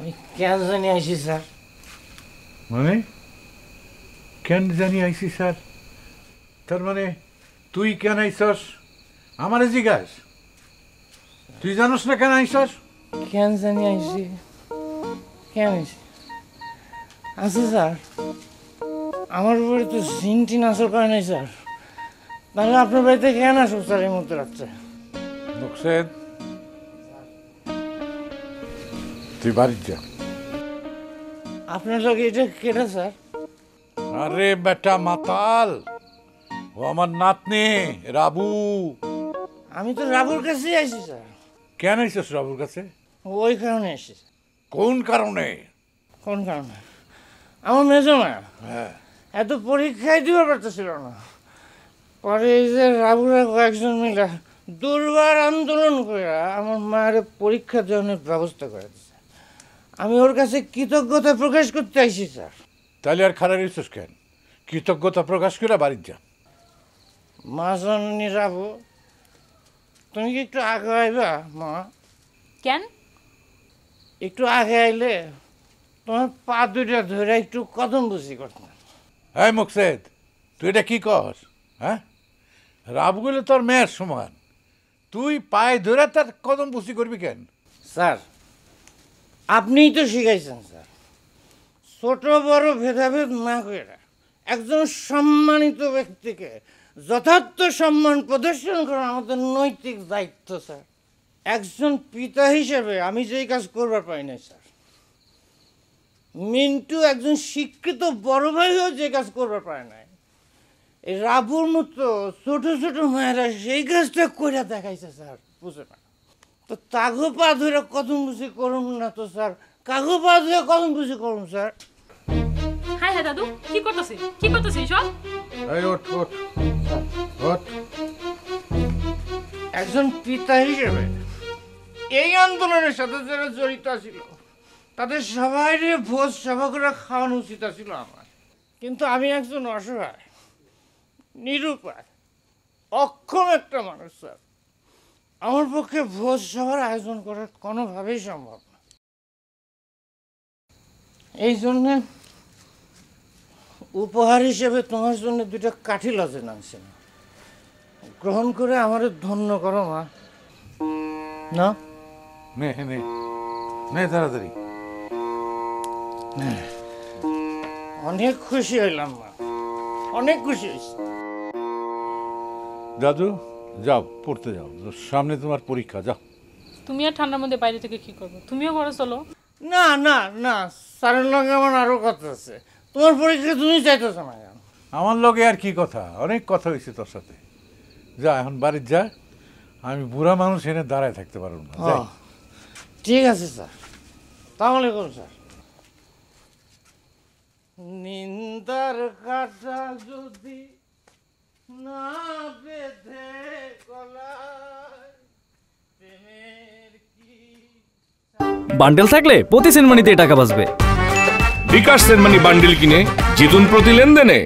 আমি কেন জানি আইছি স্যার। মানে কেন জানি আইসি স্যার? তার মানে তুই কেন আইসস আমারে জিজ্ঞাস? তুই জানোস না কেন আইসস? কেন জানি আইছি, কেন আইছি? আচ্ছা স্যার, আমার উপরে তো সিনটি নাচল করে নাই স্যার, তাহলে আপনার বাড়িতে কেন আসো স্যার এই মধ্যে রাখছে? মুকসেদ, তুই বাড়ি যা। আপনার লোক এটা কেটা স্যার? আরে বেটা মাতাল, ও আমার নাতনি রাবু। আমি তো রাবুর কাছেই আইছি স্যার। কেন আইসস রাবুর কাছে? ওই কারণে এসেছি। কোন কারণে? কোন কারণে? আমার মেজো মা হ্যাঁ, এত পরীক্ষায় দিতে পারতেছিল না, পরে এই যে রাবুরা কয়েকজন মিলে দুর্বার আন্দোলন করে আমার মায়ের পরীক্ষা দেওয়ানোর ব্যবস্থা করে দিচ্ছে। আমি ওর কাছে কৃতজ্ঞতা প্রকাশ করতে আইছি স্যার। তাহলে আর খারাপ হইছিস কেন? কৃতজ্ঞতা প্রকাশ করে বাড়ি যা। মা জননী রাবু, তুমি কি একটু আগে আইবা মা? কেন? একটু আগে আইলে তোমার পা দুইটা ধরে একটু কদম বুঝি করতাম। হ্যাঁ মুকসেদ, তুই এটা কি কর? হ্যাঁ, রাবগুলো তোর মেয়ের সমান, তুই পায়ে ধরে তার কদম বুসি করবি কেন? স্যার আপনিই তো শিখাইছেন স্যার, ছোট বড় ভেদাভেদ না করে একজন সম্মানিত ব্যক্তিকে যথার্থ সম্মান প্রদর্শন করা আমাদের নৈতিক দায়িত্ব স্যার। একজন পিতা হিসেবে আমি যেই কাজ করবার পাই না স্যার, মিন্টু একজন শিক্ষিত বড় ভাই হয়েও যে কাজ করবার পারে নাই, এই রাবুর মতো ছোট ছোট মায়েরা সেই কাজটা করে দেখাইছে স্যার, বুঝে না তো তাগো পা ধরে কদম বুঝি করুন না তো স্যার, কাগো পা ধরে কদম বুঝি করুন স্যার। হাই হাই দাদু, কি করতেছিস? কি করতেছিস সব? এই ওঠ ওঠ ওঠ। একজন পিতা হিসেবে এই আন্দোলনের সাথে যারা জড়িত ছিল তাদের সবাই ভোজ সভা করে খাওয়ানো উচিত ছিল আমার, কিন্তু আমি একজন অসহায় নিরুপায় অক্ষম একটা মানুষ স্যার, আমার পক্ষে ভোজ সভার আয়োজন করা কোনোভাবেই সম্ভব না। এই জন্যে উপহার হিসেবে তোমার জন্য দুইটা কাঠি লজেন আনছি, গ্রহণ করে আমারে ধন্য করো মা। না নে নে নে তাড়াতাড়ি। অনেক খুশি হইলাম মা, অনেক খুশি হয়েছি। দাদু যাও, পড়তে যাও, সামনে তোমার পরীক্ষা, যাও। তুমি আর ঠান্ডার মধ্যে বাইরে থেকে কি করবে? তুমিও ঘরে চলো। না না না, স্যারের লগে আমার আরো কথা আছে, তোমার পরীক্ষা তুমি চাইতেছ না কেন? আমার লগে আর কি কথা, অনেক কথা হয়েছে তোর সাথে। যা এখন বাড়ি যা, আমি বুড়া মানুষ এনে দাঁড়ায় থাকতে পারব না। যাই। ঠিক আছে স্যার, তাহলে কোন স্যার? নিন্দার কাটা যদি না বেঁধে গলায় প্রেমের কি। বান্ডেল থাকলে প্রতি সেনমানিতে টাকা বাঁচবে। বিকাশ সেনমানি বান্ডিল কিনে জিতুন প্রতি লেনদেনে।